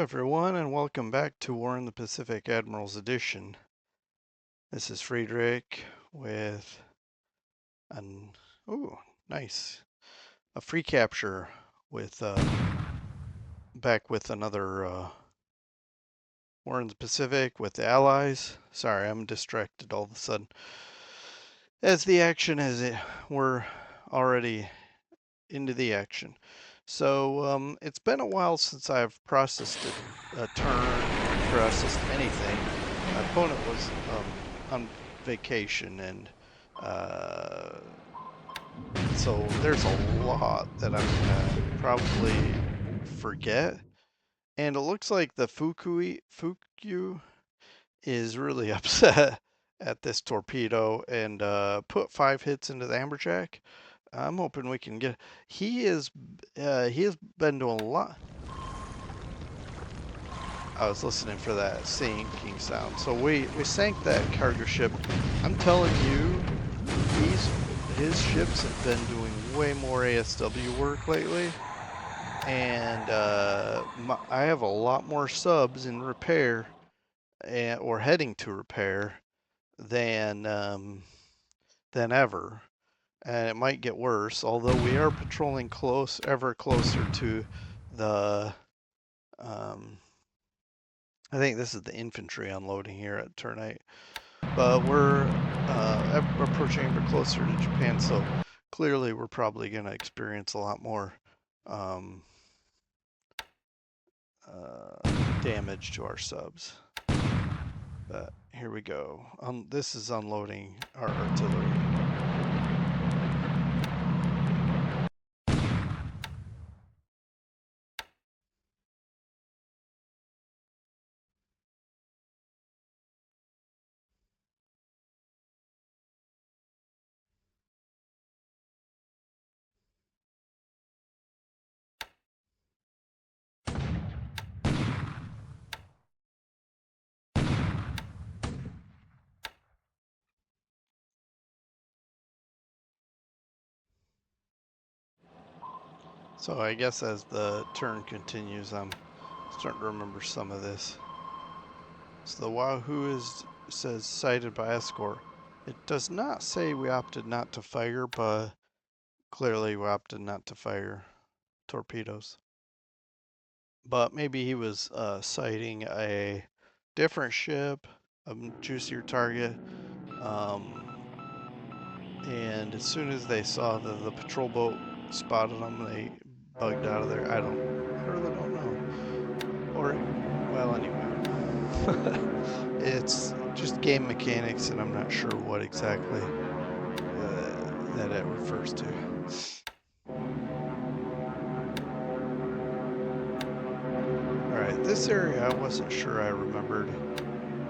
everyone, and welcome back to War in the Pacific Admiral's Edition. This is Friedrich with an nice a free capture with back with another War in the Pacific with the Allies. Sorry, I'm distracted all of a sudden. As the action we're already into the action. So it's been a while since I've processed a turn, processed anything. My opponent was on vacation, and so there's a lot that I'm gonna probably forget. And it looks like the Fukyu is really upset at this torpedo and put 5 hits into the amberjack. I'm hoping we can get. He has been doing a lot. I was listening for that sinking sound. So we sank that cargo ship. I'm telling you, his ships have been doing way more ASW work lately, and I have a lot more subs in repair or heading to repair than ever. And it might get worse, although we are patrolling ever closer to the, I think this is the infantry unloading here at turn 8, but we're approaching ever closer to Japan, so clearly we're probably going to experience a lot more damage to our subs. But here we go. This is unloading our artillery. So I guess as the turn continues, I'm starting to remember some of this. So the Wahoo says sighted by escort. It does not say we opted not to fire, but clearly we opted not to fire torpedoes. But maybe he was sighting a different ship, a juicier target. And as soon as they saw the patrol boat spotted them, they bugged out of there. I really don't know. Or, well, anyway. It's just game mechanics, and I'm not sure what exactly that it refers to. Alright, this area I wasn't sure I remembered,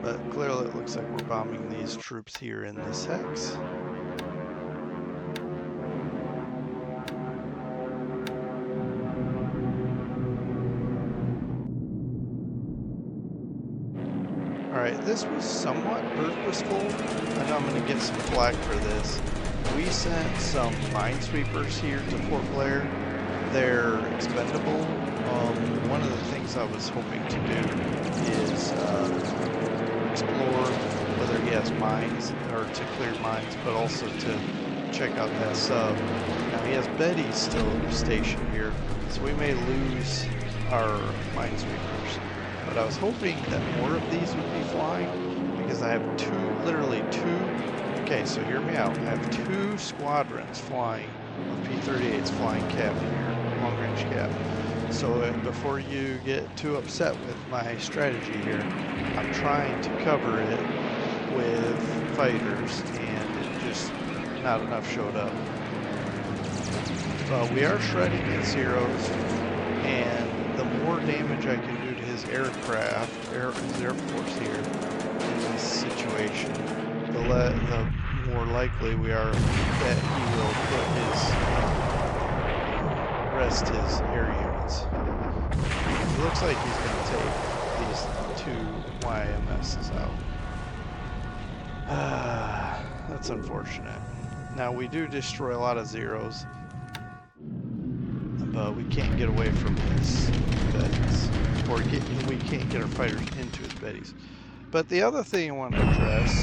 but clearly it looks like we're bombing these troops here in this hex. Alright, this was somewhat purposeful. I know I'm going to get some flack for this. We sent some minesweepers here to Fort Blair. They're expendable. One of the things I was hoping to do is explore whether he has mines, or to clear mines, but also to check out that sub. Now he has Betty still stationed here, so we may lose our minesweepers. But I was hoping that more of these would be flying, because I have literally two, okay, so hear me out. I have 2 squadrons flying of P-38s flying cap here, long-range cap. So before you get too upset with my strategy here, I'm trying to cover it with fighters, and it just not enough showed up. But we are shredding his zeros, and the more damage I can do to his aircraft, his Air Force here, in this situation, the more likely we are that he will rest his air units. It looks like he's going to take these 2 YMSs out. That's unfortunate. Now we do destroy a lot of zeros, but we can't get away from his beddies, or we can't get our fighters into his beddies. But the other thing I want to address,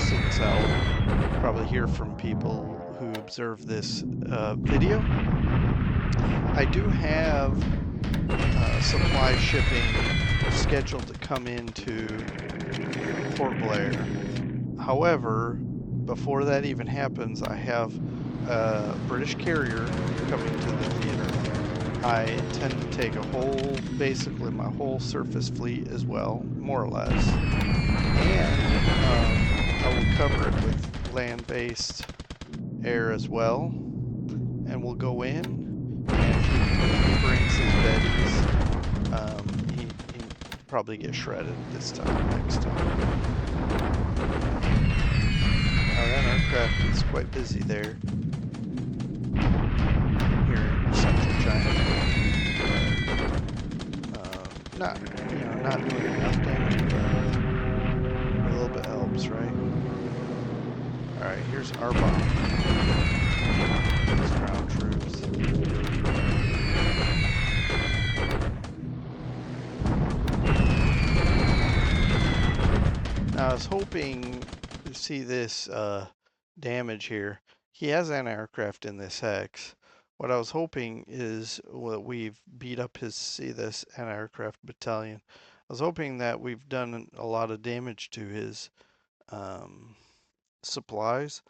since I'll probably hear from people who observe this video, I do have supply shipping scheduled to come into Fort Blair. However, before that even happens, I have a British carrier coming to the theater. I intend to take basically my whole surface fleet as well, more or less. And I will cover it with land-based air as well. And we'll go in, and if he brings his beddies, he probably get shredded next time. Now that aircraft is quite busy there, here in central China, but not doing enough damage, but a little bit helps, right? All right, here's our bomb. These ground troops. Now I was hoping to see this damage here. He has an aircraft in this hex. What I was hoping is we've beat up this anti-aircraft battalion. I was hoping that we've done a lot of damage to his supplies,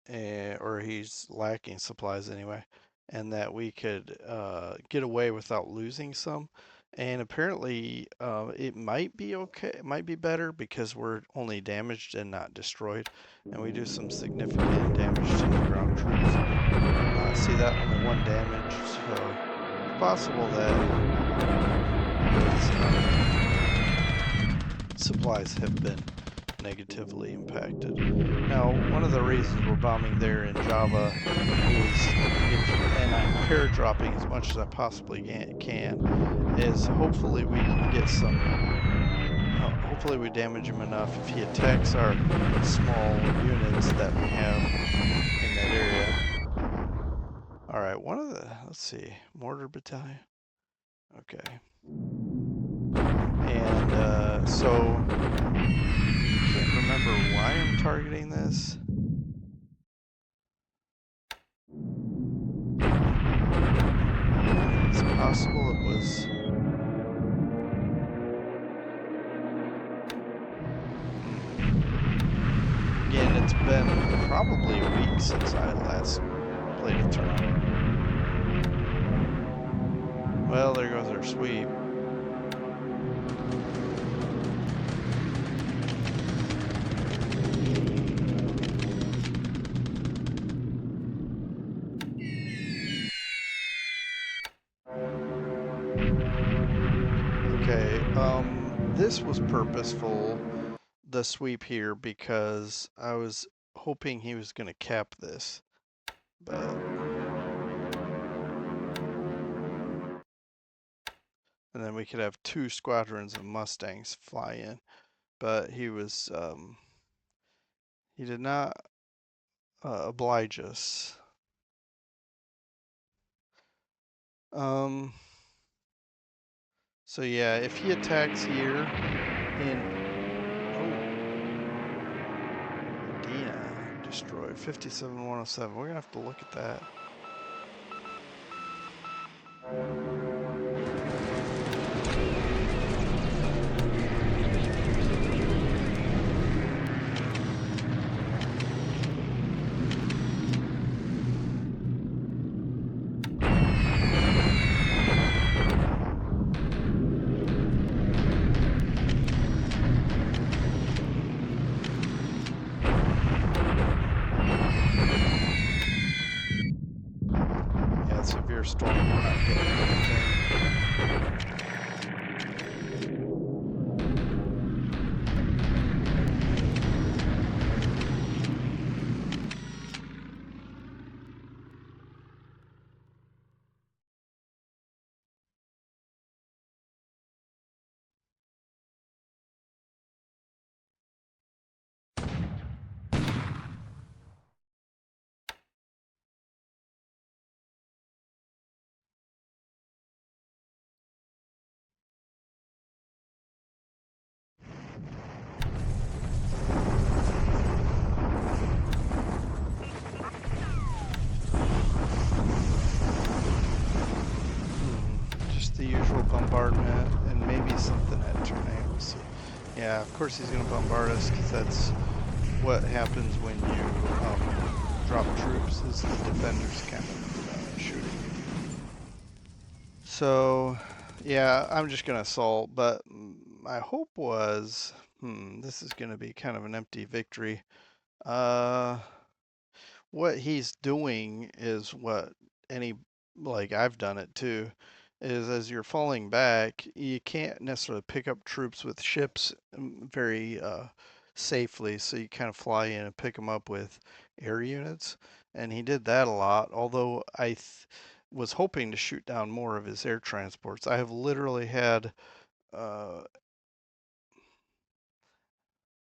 or he's lacking supplies anyway, and that we could get away without losing some. And apparently it might be okay, it might be better because we're only damaged and not destroyed, and we do some significant damage to the ground troops. See that? Only 1 damage, so it's possible that supplies have been negatively impacted. Now, one of the reasons we're bombing there in Java is, and I'm paradropping as much as I possibly can, is hopefully we can get some, hopefully we damage him enough if he attacks our small units that we have in that area. Alright, let's see, mortar battalion. Okay. And so can't remember why I'm targeting this. It's possible it was... Again, it's been probably a week since I last played a turn. Well, there goes our sweep. This was purposeful, the sweep here, because I was hoping he was going to cap this, but and then we could have 2 squadrons of Mustangs fly in, but he was he did not oblige us. So yeah, if he attacks here in Medina, destroyed 57-107. We're gonna have to look at that. Storm, we're not getting Yeah, of course he's going to bombard us because that's what happens when you drop troops is the defenders kind of shooting. So, yeah, I'm just going to assault, but my hope was, this is going to be kind of an empty victory. Uh, what he's doing is what any, like I've done it too, is as you're falling back, you can't necessarily pick up troops with ships very safely, so you kind of fly in and pick them up with air units, and he did that a lot. Although was hoping to shoot down more of his air transports. I have literally had, uh,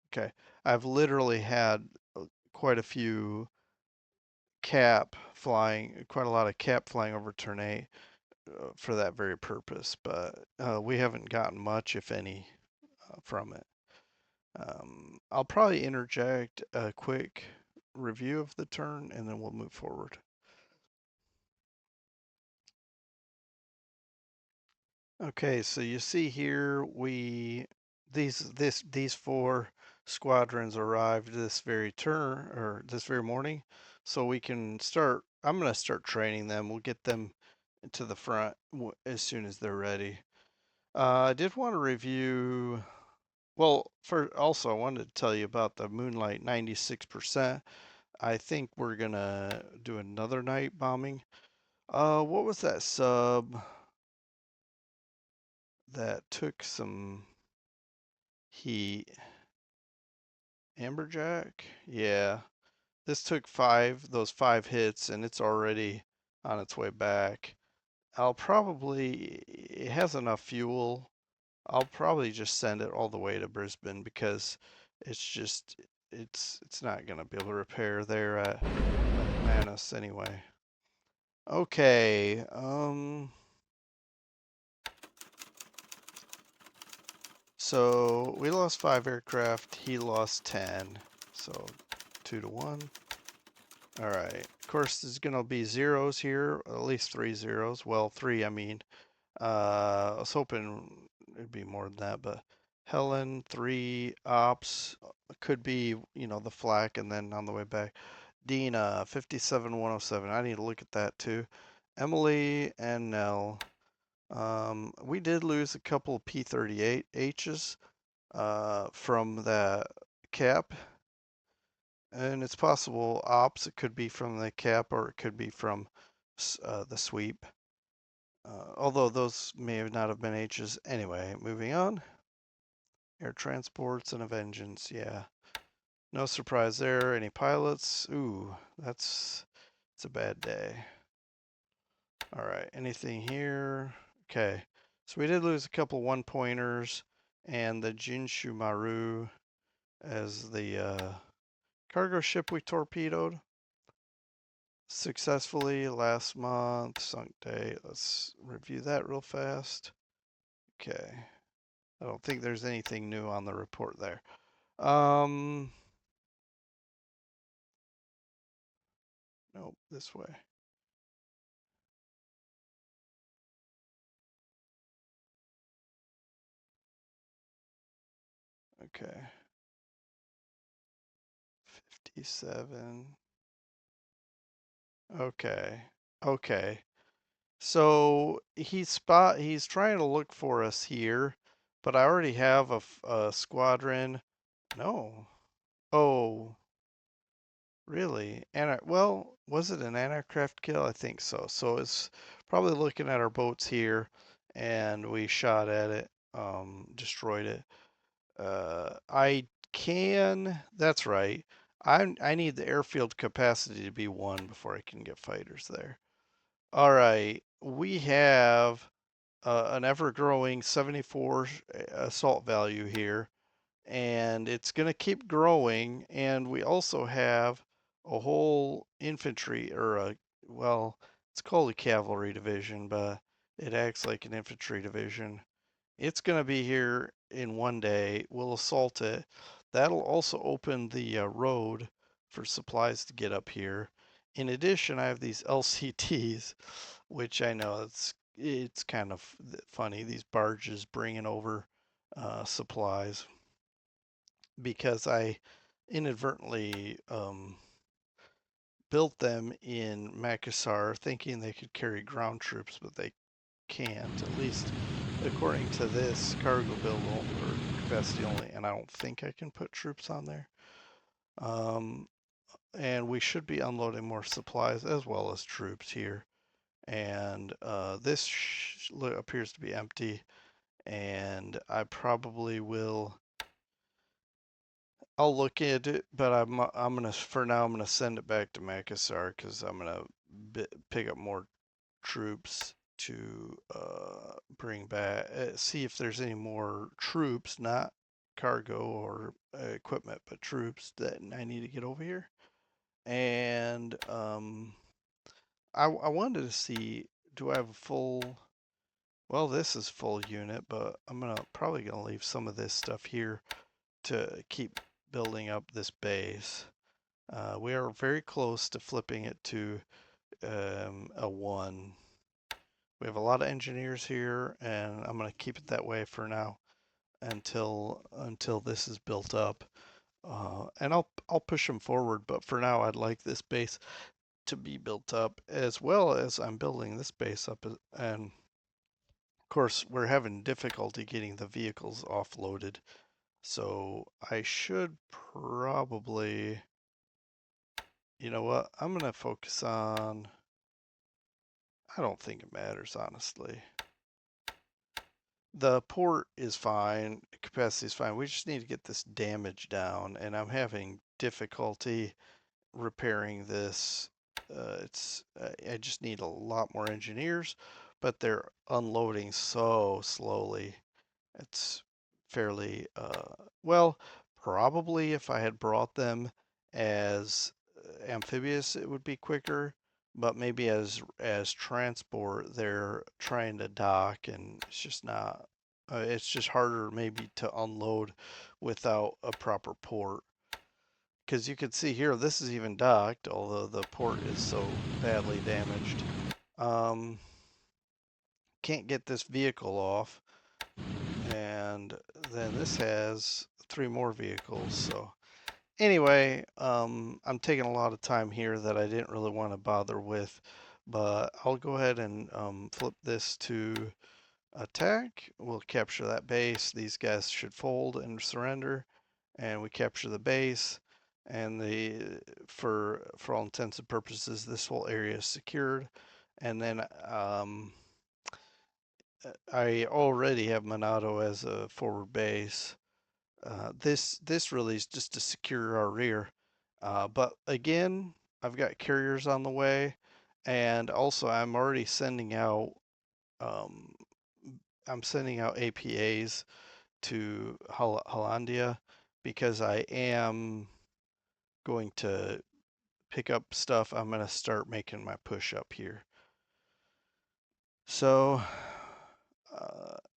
okay, I've literally had quite a few quite a lot of cap flying over Ternate for that very purpose, but we haven't gotten much, if any, from it. I'll probably interject a quick review of the turn and then we'll move forward. Okay, so you see here these four squadrons arrived this very turn or this very morning, so we can start. I'm gonna start training them. We'll get them to the front as soon as they're ready. I did want to review. Well, for also I wanted to tell you about the Moonlight 96%. I think we're gonna do another night bombing. What was that sub that took some heat? Amberjack? Yeah. This took those five hits, and it's already on its way back. It has enough fuel. I'll probably just send it all the way to Brisbane because it's just, it's not going to be able to repair there at Manus anyway. Okay, so we lost 5 aircraft, he lost 10, so 2-1. All right. Of course, there's going to be zeros here, at least 3 zeros. Well, three, I mean. I was hoping it'd be more than that, but Helen, 3 ops, could be, the flak, and then on the way back. Dina, 57-107. I need to look at that too. Emily and Nell. We did lose a couple of P-38Hs from that cap. And it's possible ops, it could be from the cap or it could be from the sweep. Although those may not have been H's. Anyway, moving on. Air transports and a vengeance, yeah. No surprise there. Any pilots? Ooh, it's a bad day. All right, anything here? Okay, so we did lose a couple 1-pointers and the Jinshu Maru as the cargo ship we torpedoed successfully last month, sunk day. Let's review that real fast. Okay. I don't think there's anything new on the report there. Um, nope, this way. Okay. 57. Okay. Okay. So he's trying to look for us here, but I already have a squadron. No. Oh, really? Well, was it an anti-craft kill? I think so. So it's probably looking at our boats here, and we shot at it, destroyed it. I can. That's right. I need the airfield capacity to be 1 before I can get fighters there. All right. We have an ever-growing 74 assault value here, and it's going to keep growing. And we also have a whole infantry, well, it's called a cavalry division, but it acts like an infantry division. It's going to be here in one day. We'll assault it. That'll also open the road for supplies to get up here. In addition, I have these LCTs, which I know it's kind of funny. These barges bringing over supplies. because I inadvertently built them in Makassar thinking they could carry ground troops, but they can't, at least according to this cargo build or capacity only, and I don't think I can put troops on there. Um, and we should be unloading more supplies as well as troops here. And this appears to be empty, and I probably will. I'll look at it, but I'm gonna for now I'm gonna send it back to Makassar because I'm gonna pick up more troops to bring back. See if there's any more troops, not cargo or equipment, but troops that I need to get over here. And I wanted to see, do I have a full? Well, this is full unit, but I'm probably gonna leave some of this stuff here to keep building up this base. We are very close to flipping it to a 1. We have a lot of engineers here, and I'm going to keep it that way for now until this is built up. And I'll push them forward, but for now I'd like this base to be built up as well as I'm building this base up. And of course, we're having difficulty getting the vehicles offloaded. So I should probably, you know what, I'm going to focus on, I don't think it matters, honestly. The port is fine, capacity is fine. We just need to get this damage down, and I'm having difficulty repairing this. I just need a lot more engineers, but they're unloading so slowly. It's fairly well, probably if I had brought them as amphibious, it would be quicker. But maybe as transport, they're trying to dock, and it's just not. It's just harder maybe to unload without a proper port. Because you can see here, this is even docked, although the port is so badly damaged. Um, can't get this vehicle off. And then this has 3 more vehicles. So anyway, I'm taking a lot of time here that I didn't really want to bother with, but I'll go ahead and flip this to attack. We'll capture that base. These guys should fold and surrender, and we capture the base. And for all intents and purposes, this whole area is secured. And then I already have Monado as a forward base. This really is just to secure our rear. But again, I've got carriers on the way, and also um, I'm sending out APAs to Hollandia because I am going to pick up stuff. I'm going to start making my push up here. So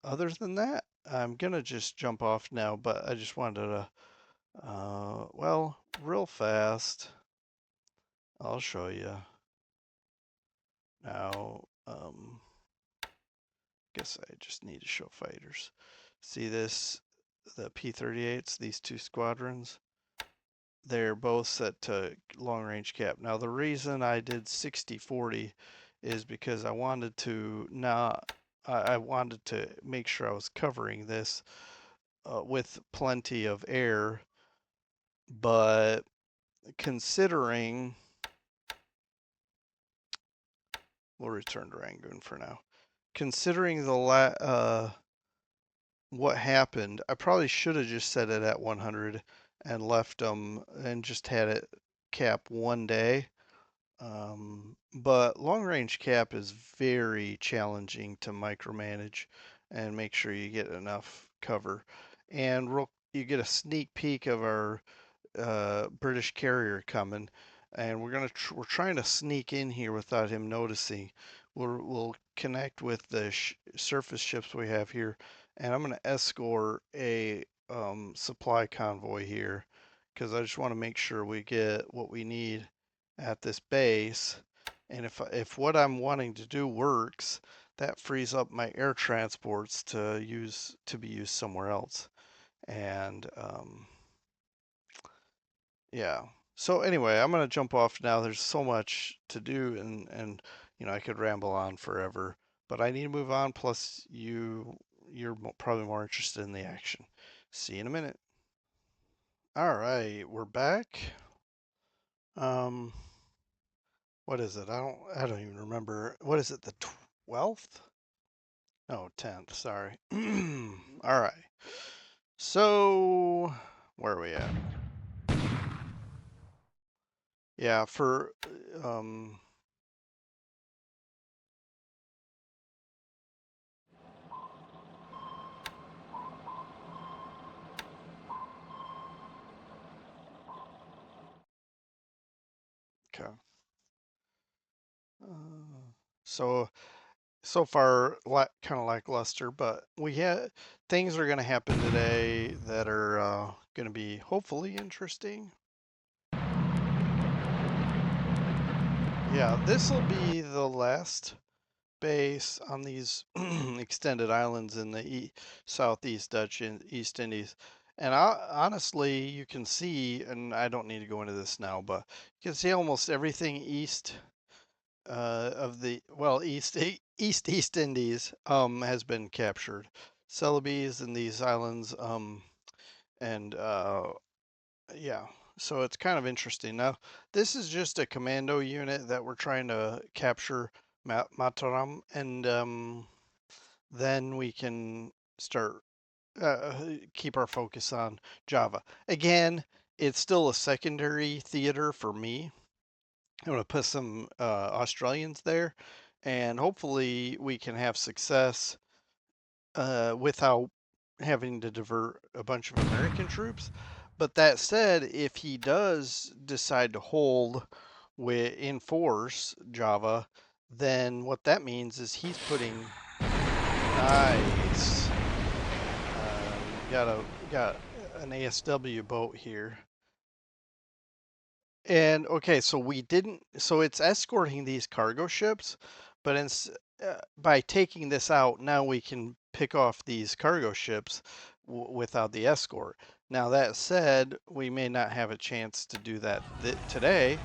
other than that, I'm gonna just jump off now, but I just wanted to, well, real fast, I'll show you now. Guess I just need to show fighters. See this, the P-38s, these 2 squadrons, they're both set to long range cap. Now the reason I did 60-40 is because I wanted to not, I wanted to make sure I was covering this with plenty of air, but considering, we'll return to Rangoon for now. Considering what happened, I probably should have just set it at 100 and left them and just had it cap 1 day. But long range cap is very challenging to micromanage and make sure you get enough cover. And you get a sneak peek of our British carrier coming, and we're trying to sneak in here without him noticing. We'll connect with the surface ships we have here, and I'm gonna escort a supply convoy here because I just want to make sure we get what we need at this base. And if what I'm wanting to do works, that frees up my air transports to be used somewhere else. And Yeah. So anyway, I'm gonna jump off now. There's so much to do, and I could ramble on forever, but I need to move on. Plus, you're probably more interested in the action. See you in a minute. All right, we're back. Um, what is it? I don't even remember. What is it? The 12th? Oh, 10th. Sorry. All right. So, where are we at? Yeah, for um okay. So so far kind of lackluster, but we had things are going to happen today that are going to be hopefully interesting. Yeah, this will be the last base on these extended islands in the southeast Dutch and East Indies. And honestly, you can see, and I don't need to go into this now, but you can see almost everything east of the East Indies has been captured. Celebes and these islands and yeah, so it's kind of interesting. Now, this is just a commando unit that we're trying to capture Mataram, and then we can start keep our focus on Java. Again, it's still a secondary theater for me. I'm going to put some Australians there, and hopefully we can have success without having to divert a bunch of American troops. But that said, if he does decide to hold in force Java, then what that means is he's putting nice. Got an ASW boat here. And okay, so we didn't, so it's escorting these cargo ships, but by taking this out, now we can pick off these cargo ships without the escort. Now, that said, we may not have a chance to do that today.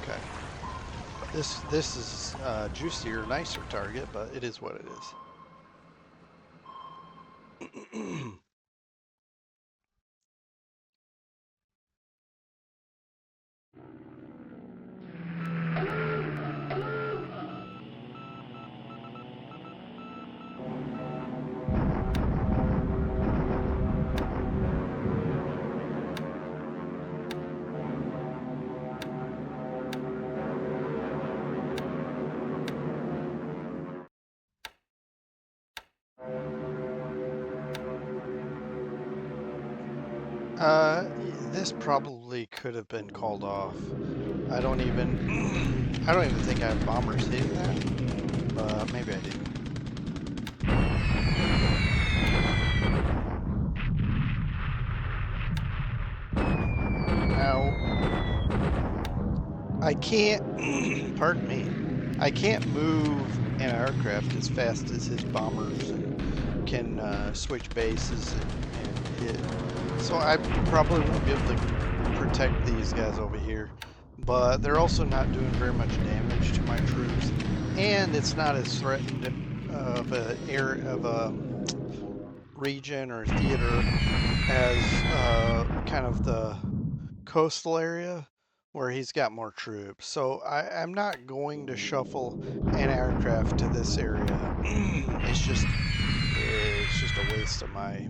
Okay. This is a juicier, nicer target, but it is what it is. This probably could have been called off. I don't even I don't even think I have bombers hitting that, but maybe I didn't. Now I can't pardon me. I can't move an aircraft as fast as his bombers and can switch bases and hit. So I probably won't be able to protect these guys over here. But they're also not doing very much damage to my troops, and it's not as threatened of a region or theater as kind of the coastal area where he's got more troops. So I'm not going to shuffle an aircraft to this area. It's just a waste of my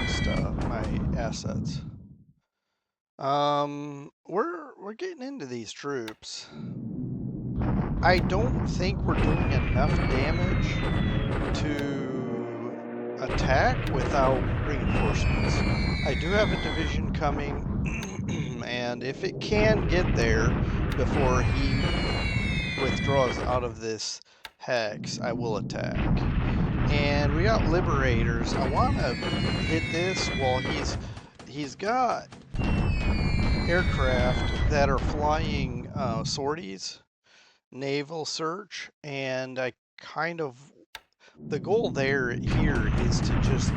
stuff, my assets. We're getting into these troops. I don't think we're doing enough damage to attack without reinforcements. I do have a division coming, and if it can get there before he withdraws out of this hex, I will attack. And we got liberators. I want to hit this while he's got aircraft that are flying sorties, naval search, and I kind of the goal here is to just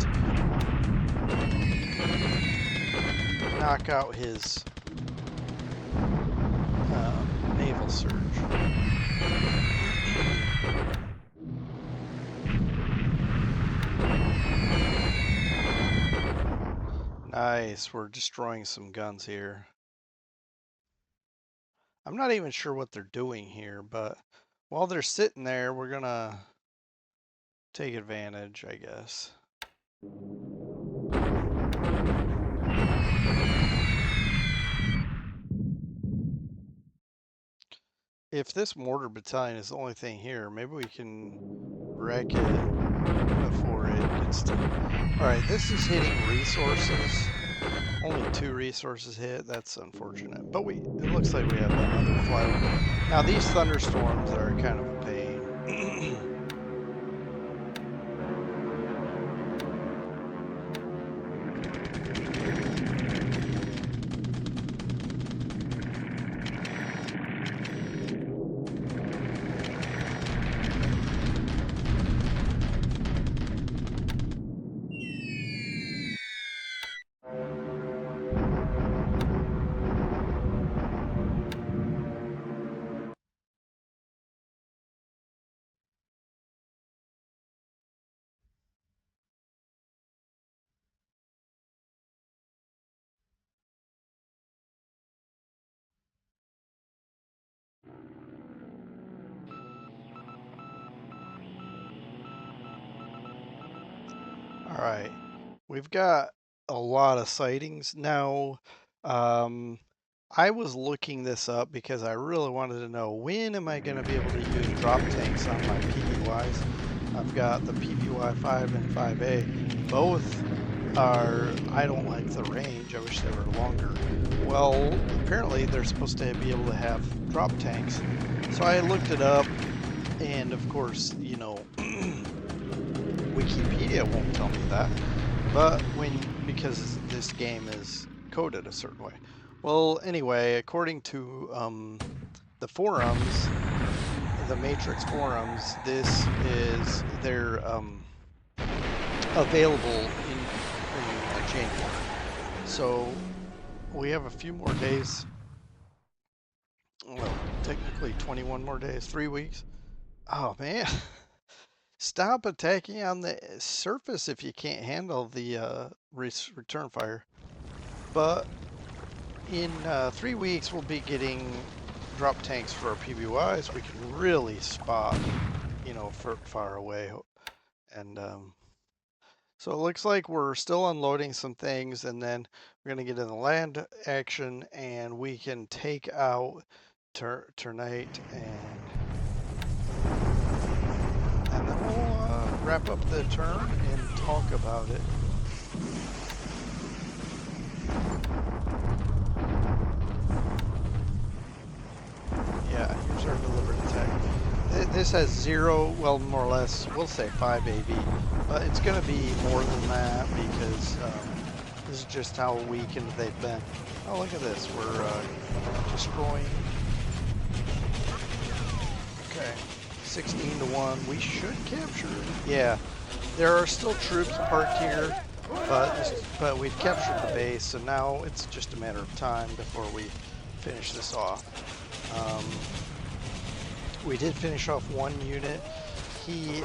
knock out his naval surge. Nice, we're destroying some guns here. I'm not even sure what they're doing here, but while they're sitting there, we're gonna take advantage, I guess. If this mortar battalion is the only thing here, maybe we can wreck it before it gets to... Alright, this is hitting resources. Only 2 resources hit. That's unfortunate. But it looks like we have another flyover. Now these thunderstorms are kind of a pain. All right, we've got a lot of sightings now. Um, I was looking this up because I really wanted to know, when am I going to be able to use drop tanks on my PBYs? I've got the PBY 5 and 5A. Both are, I don't like the range. I wish they were longer. Well, apparently they're supposed to be able to have drop tanks. So I looked it up, and of course, you know, Wikipedia won't tell me that, but because this game is coded a certain way. Well, anyway, according to the forums, the Matrix forums, they're available in January. So we have a few more days. Well, technically 21 more days, 3 weeks. Oh man. Stop attacking on the surface if you can't handle the return fire. But in 3 weeks, we'll be getting drop tanks for our PBYs. We can really spot, you know, far away. And so it looks like we're still unloading some things, and then we're going to get in the land action, and we can take out Ternate, and then we'll wrap up the turn and talk about it. Yeah, here's our deliberate attack. This has 0, well, more or less, we'll say 5 AV, but it's going to be more than that because this is just how weakened they've been. Oh, look at this. We're destroying. Okay, 16 to 1. We should capture it. Yeah, there are still troops parked here, but we've captured the base, so now it's just a matter of time before we finish this off. We did finish off one unit. He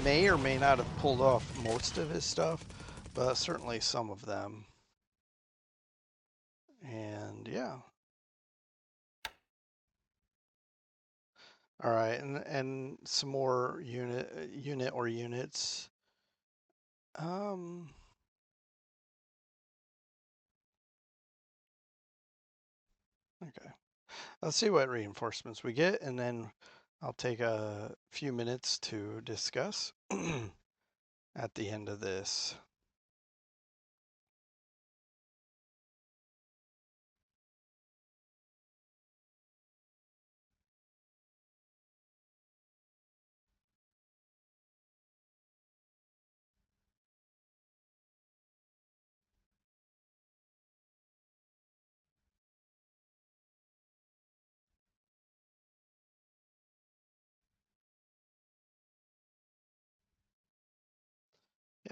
may or may not have pulled off most of his stuff, but certainly some of them. And yeah. All right, and some more units. Okay. Let's see what reinforcements we get, and then I'll take a few minutes to discuss at the end of this.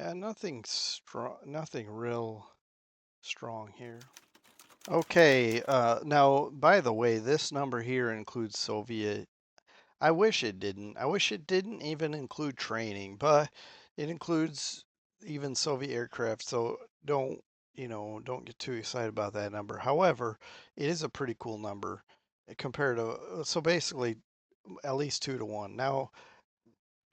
Yeah, nothing strong, nothing real strong here. Okay, now, by the way, this number here includes Soviet. I wish it didn't. I wish it didn't even include training, but it includes even Soviet aircraft, so don't get too excited about that number. However, it is a pretty cool number compared to, so basically at least 2 to 1. Now,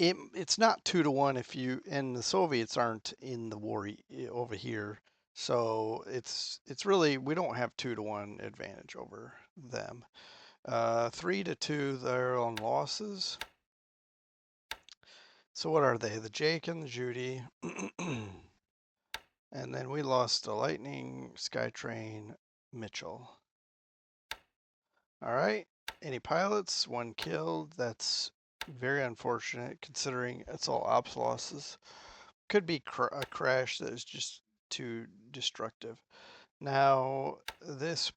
it's not 2 to 1 if you and the Soviets aren't in the war over here. So it's really we don't have 2 to 1 advantage over them. 3 to 2 they're on losses. So what are they? The Jake and the Judy. And then we lost the Lightning, Skytrain, Mitchell. All right. Any pilots? One killed. That's very unfortunate considering it's all ops losses. Could be a crash that is just too destructive. Now this,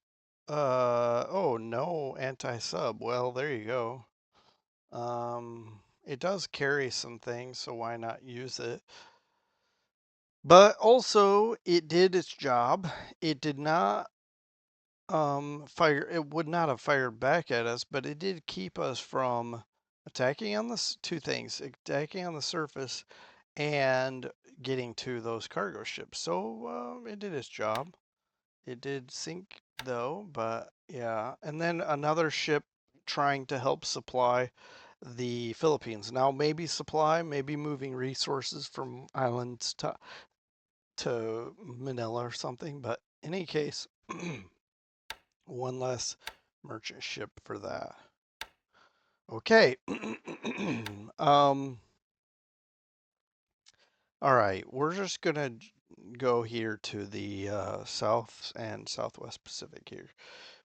oh no, anti-sub. Well, there you go. It does carry some things, so why not use it? But also, it did its job. It did not fire. It would not have fired back at us, but it did keep us from attacking on the two things: attacking on the surface and getting to those cargo ships. So it did its job. It did sink though, but yeah. And then another ship trying to help supply the Philippines. Now maybe supply, maybe moving resources from islands to Manila or something. But in any case, one less merchant ship for that. Okay. All right, we're just gonna go here to the South and Southwest Pacific here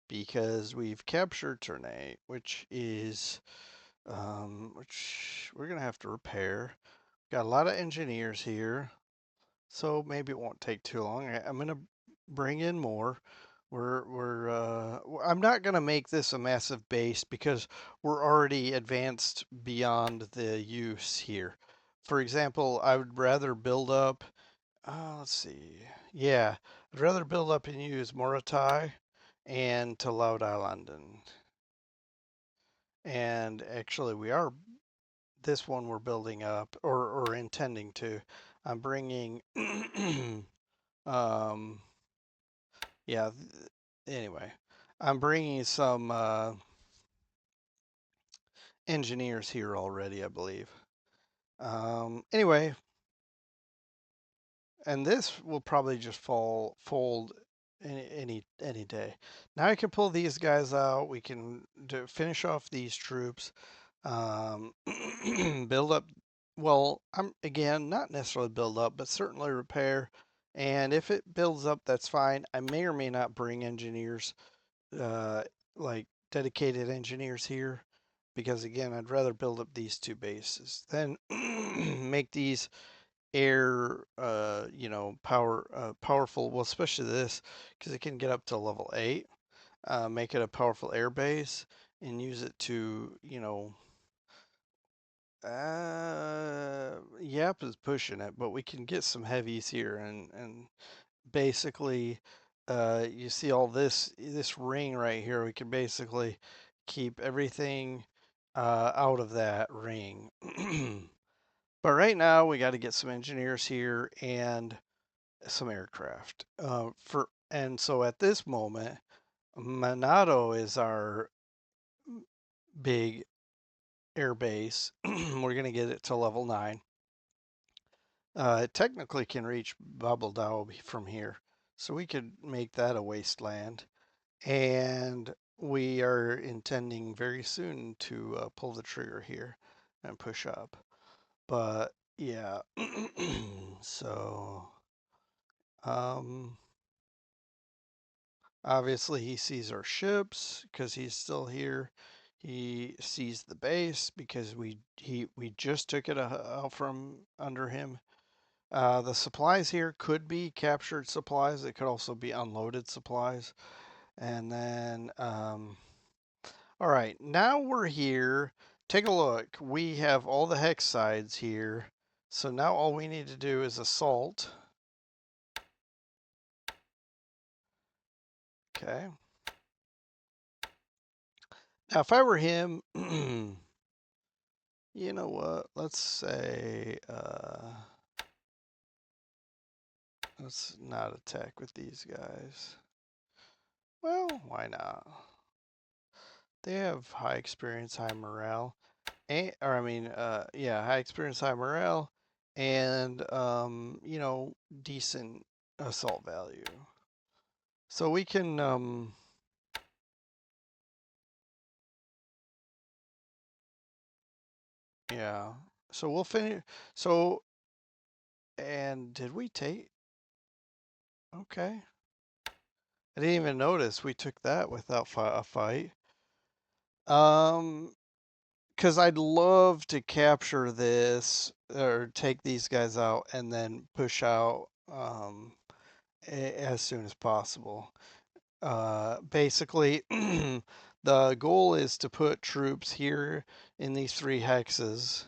because we've captured Ternate, which we're gonna have to repair. Got a lot of engineers here, so maybe it won't take too long. I'm gonna bring in more. I'm not gonna make this a massive base because we're already advanced beyond the use here. For example, I would rather build up. Let's see. Yeah, I'd rather build up and use Morotai and Talaud Island, and actually we are this one we're building up or intending to. I'm bringing um yeah, anyway, I'm bringing some engineers here already, I believe. Anyway, and this will probably just fold any day. Now I can pull these guys out. We can finish off these troops. Um, build up. Well, I'm again not necessarily build up, but certainly repair. And if it builds up, that's fine. I may or may not bring engineers, uh, like dedicated engineers here, because again, I'd rather build up these two bases than make these air, powerful. Well, especially this, because it can get up to level 8. Make it a powerful air base and use it to, Yap is pushing it, but we can get some heavies here and basically, you see all this ring right here. We can basically keep everything out of that ring. But right now we got to get some engineers here and some aircraft. And so at this moment, Manado is our big air base. We're gonna get it to level 9. It technically can reach Babeldaob from here, so we could make that a wasteland. And we are intending very soon to pull the trigger here and push up. But yeah, so um, obviously he sees our ships because he's still here. He sees the base because we just took it out from under him. The supplies here could be captured supplies. It could also be unloaded supplies. And then, all right, now we're here. Take a look. We have all the hex sides here. So now all we need to do is assault. Okay. Now, if I were him, you know what? Let's say, let's not attack with these guys. Well, why not? They have high experience, high morale, and, or I mean, yeah, high experience, high morale, and you know, decent assault value. So we can, yeah. So we'll finish. So, and did we take? Okay. I didn't even notice we took that without a fight. Um, because I'd love to capture this or take these guys out and then push out as soon as possible. Basically, the goal is to put troops here in these three hexes.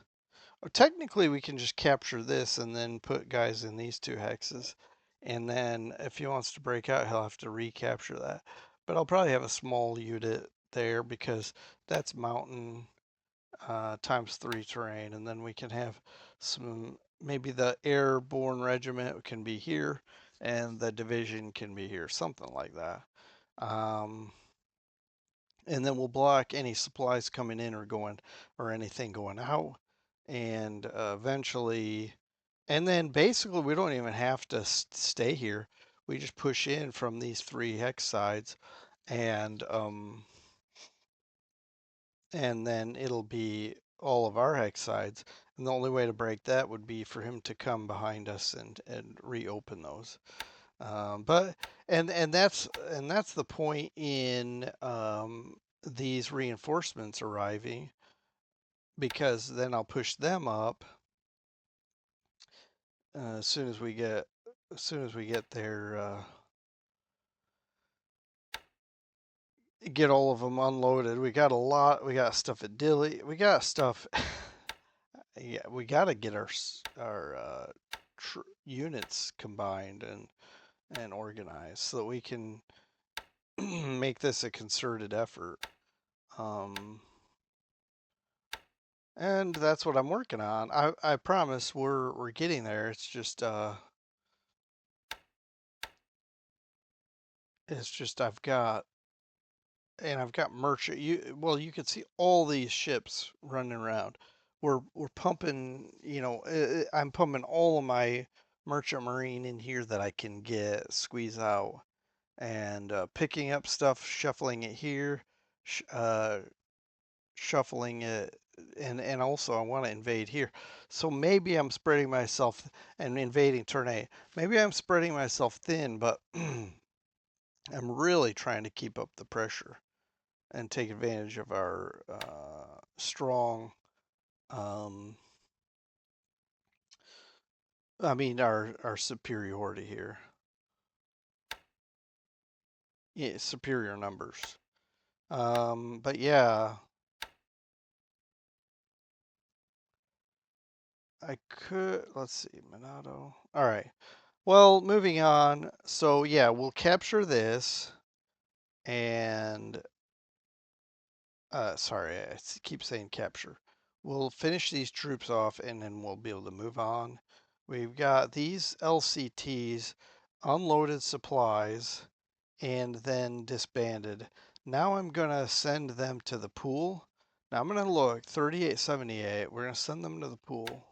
Or technically, we can just capture this and then put guys in these two hexes. And then if he wants to break out, he'll have to recapture that. But I'll probably have a small unit there because that's mountain times 3 terrain. And then we can have some, maybe the airborne regiment can be here and the division can be here, something like that. Um, and then we'll block any supplies coming in or going or anything going out. And eventually, and then basically we don't even have to stay here. We just push in from these three hex sides, and then it'll be all of our hex sides. And the only way to break that would be for him to come behind us and reopen those. But and that's the point in these reinforcements arriving, because then I'll push them up as soon as we get there. Get all of them unloaded. We got a lot. We got stuff at Dilly. We got stuff. Yeah, we got to get our units combined and organized so that we can make this a concerted effort. Um, and that's what I'm working on. I promise we're getting there. It's just I've got merchant. You can see all these ships running around. We're pumping. I'm pumping all of my merchant marine in here that I can squeeze out, and picking up stuff, shuffling it here, sh- uh, shuffling it, and also I want to invade here. So maybe I'm spreading myself and invading turn A. Maybe I'm spreading myself thin, but I'm really trying to keep up the pressure and take advantage of our strong, um, I mean, our superiority here. Yeah, superior numbers. But yeah, I could, let's see, Minato. All right. Well, moving on. So yeah, we'll capture this and, sorry, keep saying capture. We'll finish these troops off and then we'll be able to move on. We've got these LCTs, unloaded supplies, and then disbanded. Now I'm going to send them to the pool. Now I'm going to look 3878. We're going to send them to the pool.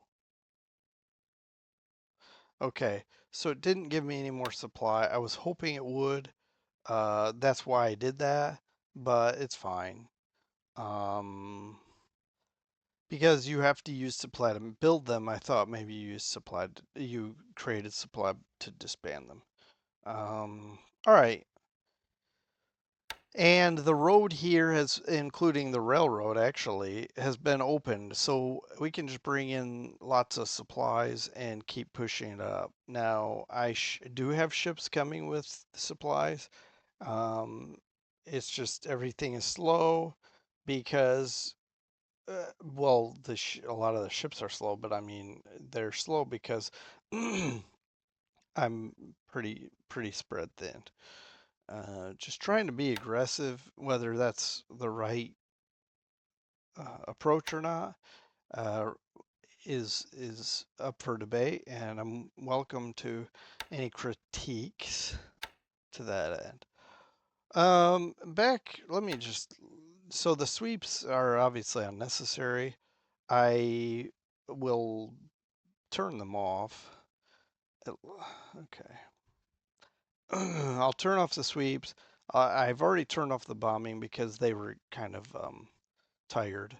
Okay, so it didn't give me any more supply. I was hoping it would. That's why I did that, but it's fine. Um, because you have to use supply to build them, I thought maybe you created supply to disband them. All right. And the road here has, including the railroad actually, has been opened. So we can just bring in lots of supplies and keep pushing it up. Now, I do have ships coming with supplies. Um, it's just everything is slow because, well, a lot of the ships are slow, but I mean, they're slow because I'm pretty spread thin. Just trying to be aggressive, whether that's the right approach or not, uh, is up for debate, and I'm welcome to any critiques to that end. Let me just. So the sweeps are obviously unnecessary. I will turn them off. Okay. I'll turn off the sweeps. I've already turned off the bombing because they were kind of tired.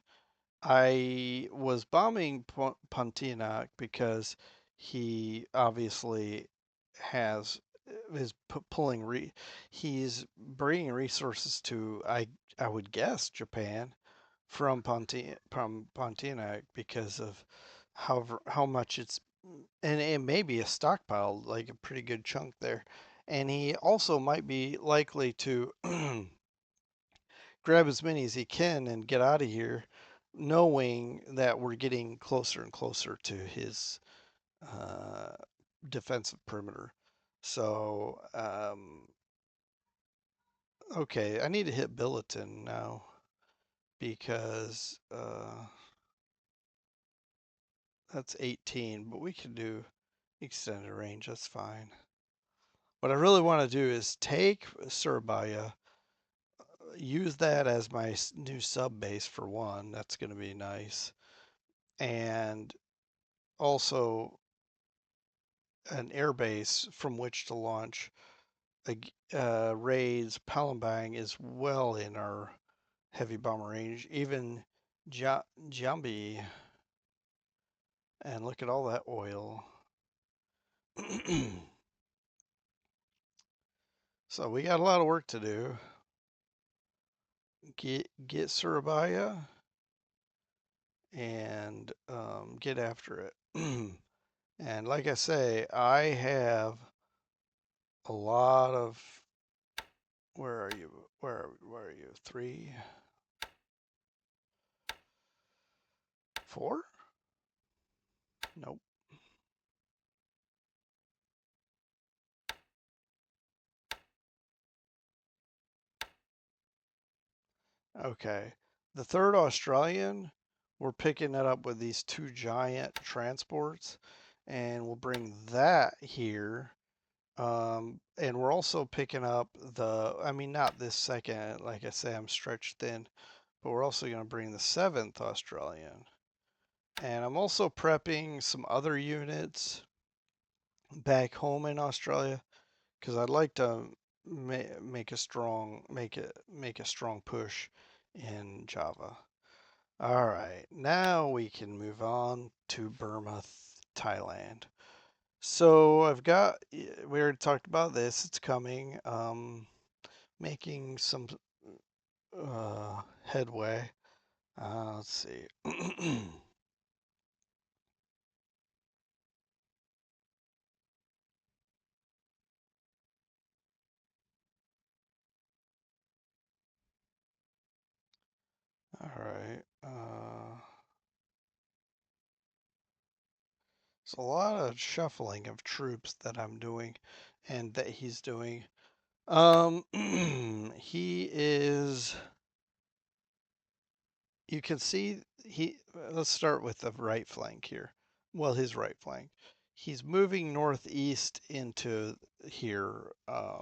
I was bombing Pontianak because he obviously has is pulling he's bringing resources to I would guess Japan from Pontianak because of how much it's and it may be a stockpile like a pretty good chunk there, and he also might be likely to grab as many as he can and get out of here, knowing that we're getting closer and closer to his uh, defensive perimeter. So, okay, I need to hit Billiton now because that's 18, but we can do extended range, that's fine. What I really want to do is take Surabaya, use that as my new sub base for one. That's going to be nice. And also an air base from which to launch raids. Palembang is well in our heavy bomber range. Even Jambi, and look at all that oil. So we got a lot of work to do. Get Surabaya and get after it. And like I say, I have a lot of. Where are you? Where are you? 3, 4? Nope. Okay. The third Australian, we're picking it up with these 2 giant transports, and we'll bring that here. And we're also picking up I mean, not this second, like I say, I'm stretched thin, but we're also going to bring the 7th Australian. And I'm also prepping some other units back home in Australia because I'd like to make a strong push in Java. All right, now we can move on to Burma, Thailand. So we already talked about this. It's coming. Making some headway. Let's see. All right. It's a lot of shuffling of troops that I'm doing and that he's doing. He is. You can see let's start with the right flank here. Well, his right flank. He's moving northeast into here.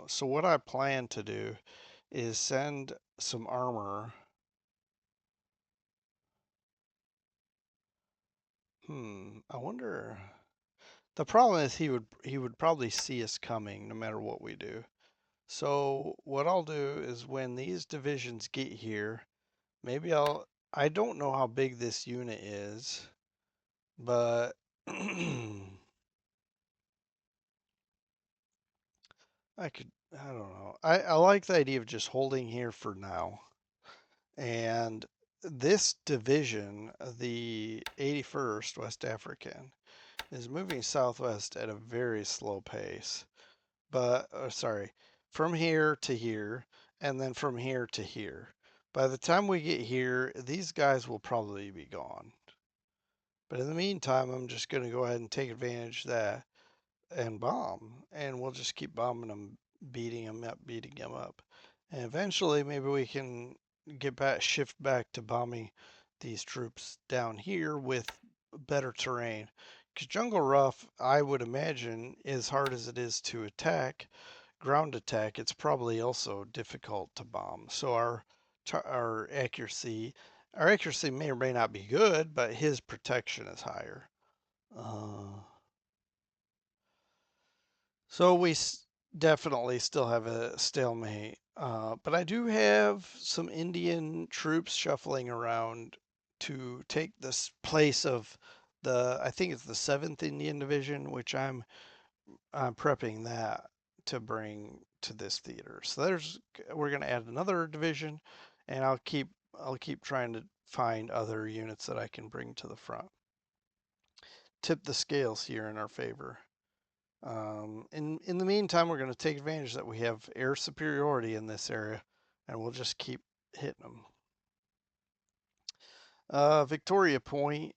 So what I plan to do is send some armor. I wonder. The problem is he would probably see us coming no matter what we do. So what I'll do is when these divisions get here, maybe I don't know how big this unit is, but I don't know. I like the idea of just holding here for now. And this division, the 81st West African, is moving southwest at a very slow pace. But, sorry, from here to here, and then from here to here. By the time we get here, these guys will probably be gone. But in the meantime, I'm just going to go ahead and take advantage of that and bomb, and we'll just keep bombing them, beating them up. And eventually, maybe we can shift back to bombing these troops down here with better terrain. Because Jungle Rough, I would imagine, as hard as it is to attack, ground attack, it's probably also difficult to bomb. So our accuracy, our accuracy may or may not be good, but his protection is higher. So we definitely still have a stalemate. But I do have some Indian troops shuffling around to take this place of I think it's the 7th Indian Division, which I'm prepping that to bring to this theater. So we're going to add another division, and I'll keep trying to find other units that I can bring to the front. Tip the scales here in our favor. In the meantime, we're going to take advantage that we have air superiority in this area, and we'll just keep hitting them. Victoria Point.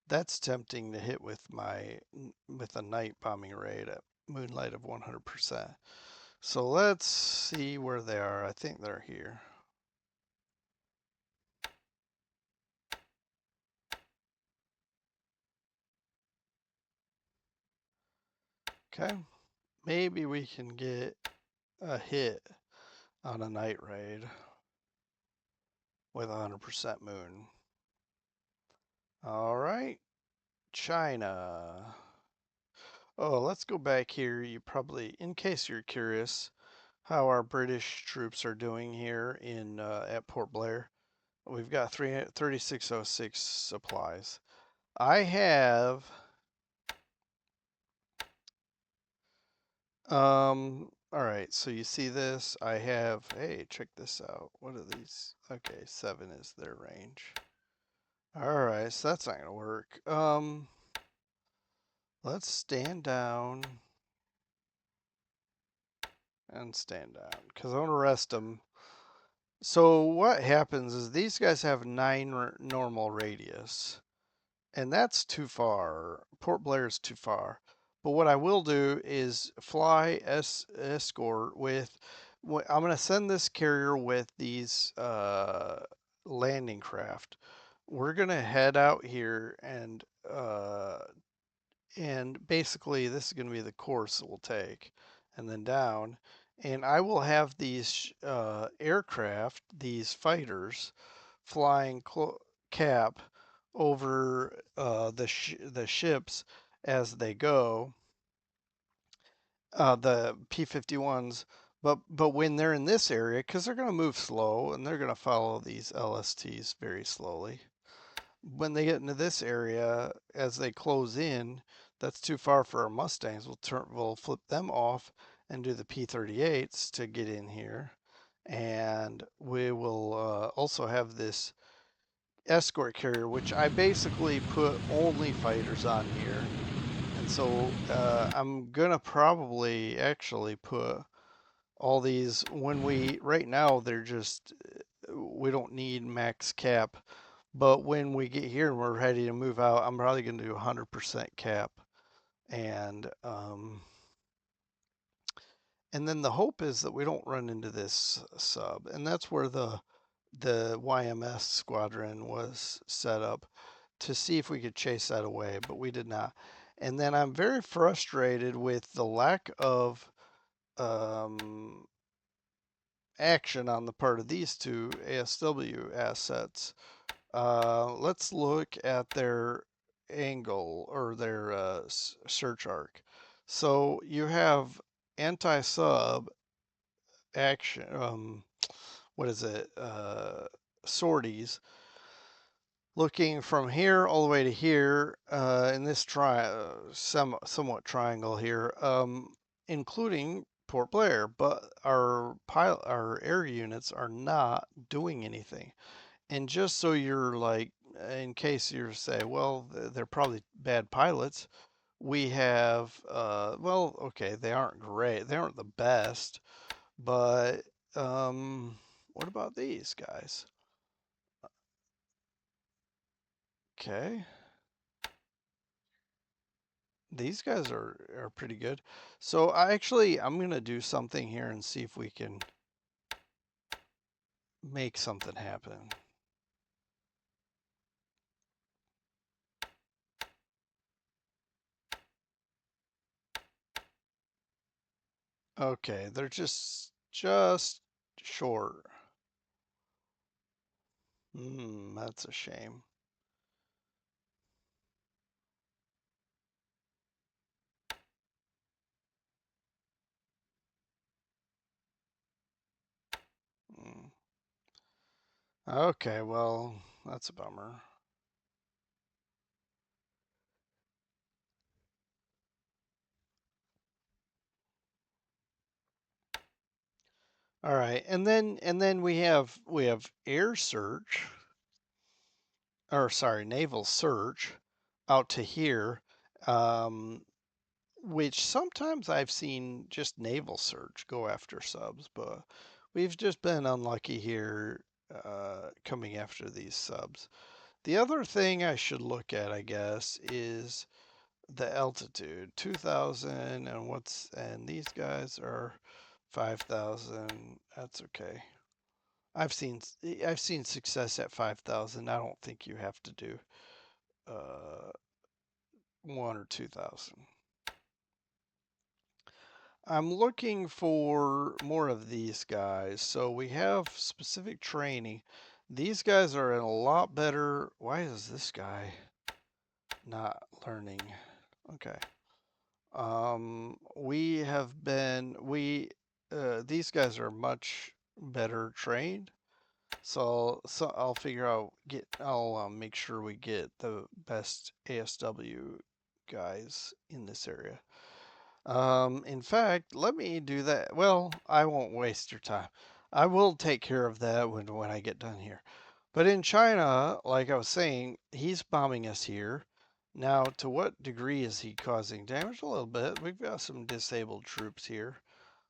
That's tempting to hit with a night bombing raid at moonlight of 100%. So let's see where they are. I think they're here. Okay. Maybe we can get a hit on a night raid with 100% moon. All right. China. Oh, let's go back here. In case you're curious, how our British troops are doing here at Port Blair. We've got 3606 supplies. I have all right, so you see this? I have, hey, check this out. What are these? Okay, 7 is their range. All right, so that's not gonna work. Let's stand down and stand down because I want to rest them. So what happens is these guys have 9 normal radius, and that's too far. Port Blair is too far. But what I will do is fly escort with. I'm going to send this carrier with these landing craft. We're going to head out here and basically this is going to be the course that we'll take, and then down. And I will have these aircraft, these fighters, flying cap over the ships as they go, the P-51s. But when they're in this area, because they're going to move slow and they're going to follow these LSTs very slowly. When they get into this area, as they close in, that's too far for our Mustangs. We'll flip them off and do the P-38s to get in here, and we will also have this escort carrier, which I basically put only fighters on here. And so I'm gonna probably actually put all these right now they're just, we don't need max cap, but when we get here and we're ready to move out, I'm probably gonna do 100% cap. And then the hope is that we don't run into this sub, and that's where the YMS squadron was set up to see if we could chase that away, but we did not. And then I'm very frustrated with the lack of action on the part of these two ASW assets. Let's look at their angle or their search arc. So you have anti-sub action, what is it? Sorties looking from here all the way to here in this somewhat triangle here, including Port Blair, but our air units are not doing anything. And just so you're like, in case you say, well, they're probably bad pilots, we have, well, okay, they aren't great, they aren't the best, but what about these guys? Okay. These guys are pretty good. So I'm gonna do something here and see if we can make something happen. Okay, they're just short. That's a shame. Mm. Okay, well, that's a bummer. All right, and then we have air search, or sorry, naval search out to here, um, which sometimes I've seen just naval search go after subs, but we've just been unlucky here coming after these subs. The other thing I should look at, I guess, is the altitude. 2,000 and these guys are 5,000. That's okay. I've seen I've seen success at 5,000. I don't think you have to do uh 1 or 2,000. I'm looking for more of these guys. So we have specific training. These guys are in a lot better. Why is this guy not learning? Okay. We have been we these guys are much better trained. So I'll figure out I'll make sure we get the best ASW guys in this area. In fact, let me do that. Well, I won't waste your time. I will take care of that when I get done here. But in China, like I was saying, he's bombing us here. Now, to what degree is he causing damage? A little bit. We've got some disabled troops here,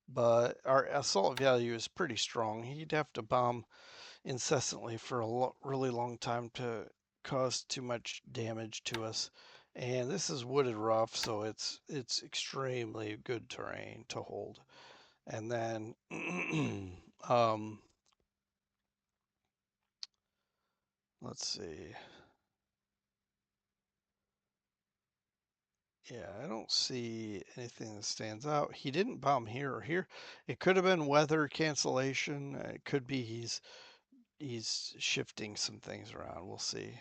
but our assault value is pretty strong. He'd have to bomb incessantly for a really long time to cause too much damage to us. And this is wooded rough, so it's extremely good terrain to hold. And then, um, let's see. Yeah, I don't see anything that stands out. He didn't bomb here or here. It could have been weather cancellation. It could be he's shifting some things around. We'll see.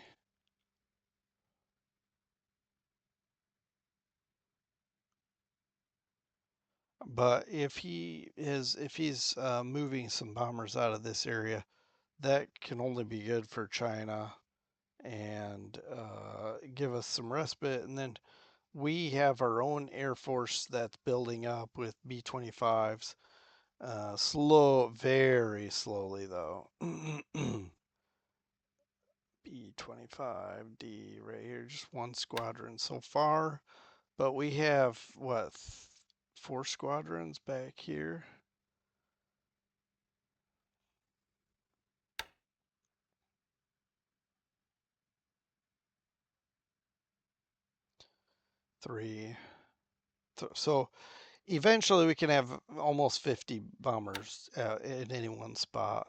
But if he's moving some bombers out of this area, that can only be good for China and give us some respite. And then we have our own air force that's building up with B-25s. Very slowly though. B-25D right here, just one squadron so far. But we have what, 4 squadrons back here. Three. So eventually we can have almost 50 bombers in any one spot.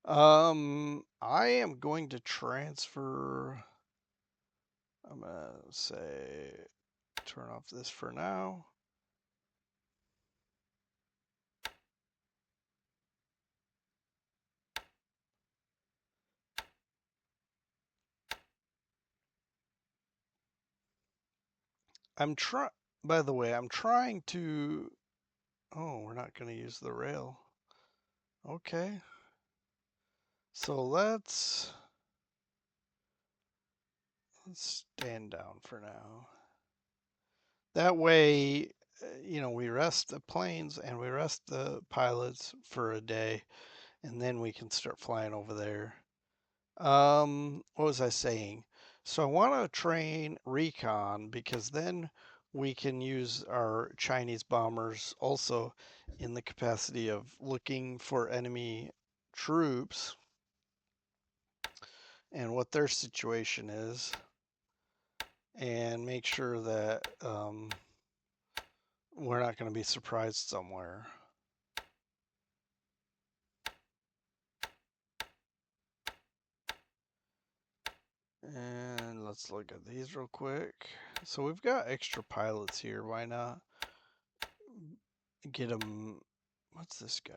I am going to transfer. I'm gonna say turn off this for now. I'm try. By the way, I'm trying to. Oh, we're not going to use the rail. Okay. So let's stand down for now. That way, we rest the planes and we rest the pilots for a day, and then we can start flying over there. What was I saying? So I want to train recon because then we can use our Chinese bombers also in the capacity of looking for enemy troops and what their situation is, and make sure that we're not going to be surprised somewhere. And let's look at these real quick. So we've got extra pilots here. Why not get them? What's this guy?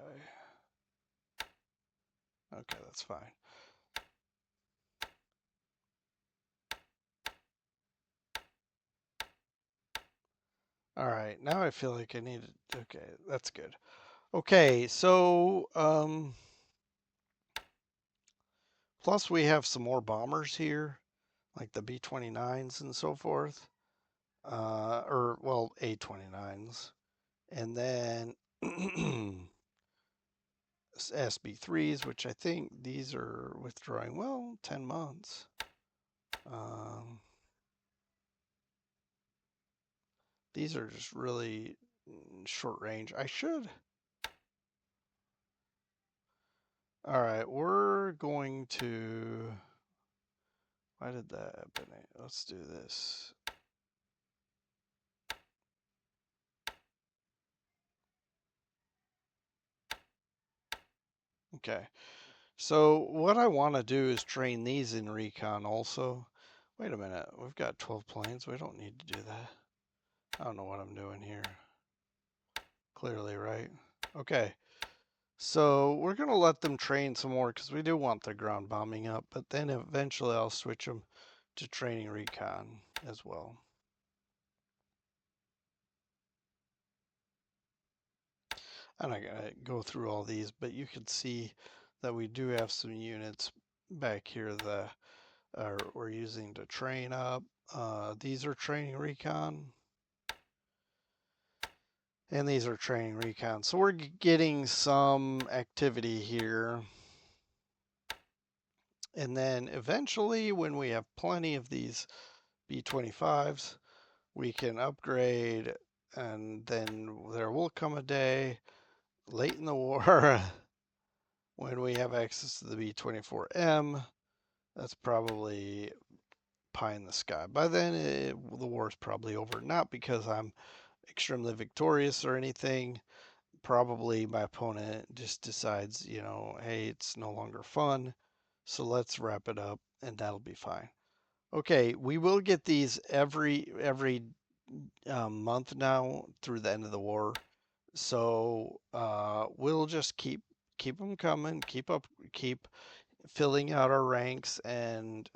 Okay, that's fine. All right, now I feel like I need to, okay, that's good. Okay, so plus we have some more bombers here, like the B-29s and so forth. Or well, A-29s. And then SB-3s, which I think these are withdrawing, well, 10 months. These are just really short range. I should. All right, we're going to. Why did that happen? Let's do this. Okay. So what I want to do is train these in recon also. Wait a minute. We've got 12 planes. We don't need to do that. I don't know what I'm doing here. Clearly, right? Okay. So we're going to let them train some more because we do want the ground bombing up, but then eventually I'll switch them to training recon as well. I'm not going to go through all these, but you can see that we do have some units back here that we're using to train up. These are training recon. And these are training recon. So we're getting some activity here. And then eventually, when we have plenty of these B-25s, we can upgrade, and then there will come a day late in the war when we have access to the B-24M. That's probably pie in the sky. By then, the war is probably over. Not because I'm extremely victorious or anything. Probably my opponent just decides, you know, hey, it's no longer fun. So let's wrap it up and that'll be fine. Okay, we will get these every month now through the end of the war. So we'll just keep them coming, keep filling out our ranks, and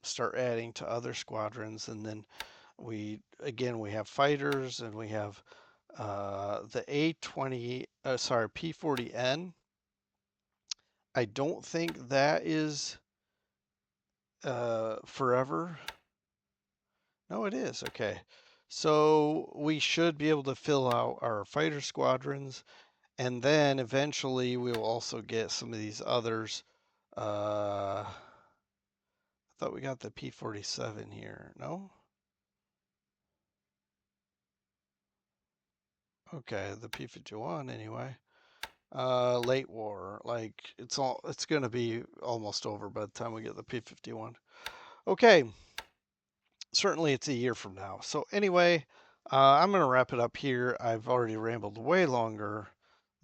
start adding to other squadrons. And then we have fighters, and we have the P40N. I don't think that is forever. No, it is. Okay. So we should be able to fill out our fighter squadrons, and then eventually we will also get some of these others. I thought we got the P47 here. No? Okay, the P51 anyway. Late war. Like it's gonna be almost over by the time we get the P51. Okay. Certainly it's a year from now. So anyway, I'm going to wrap it up here. I've already rambled way longer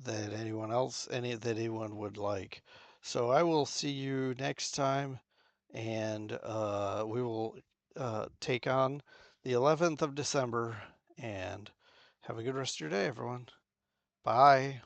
than anyone would like. So I will see you next time, and we will take on the 11th of December. And have a good rest of your day, everyone. Bye.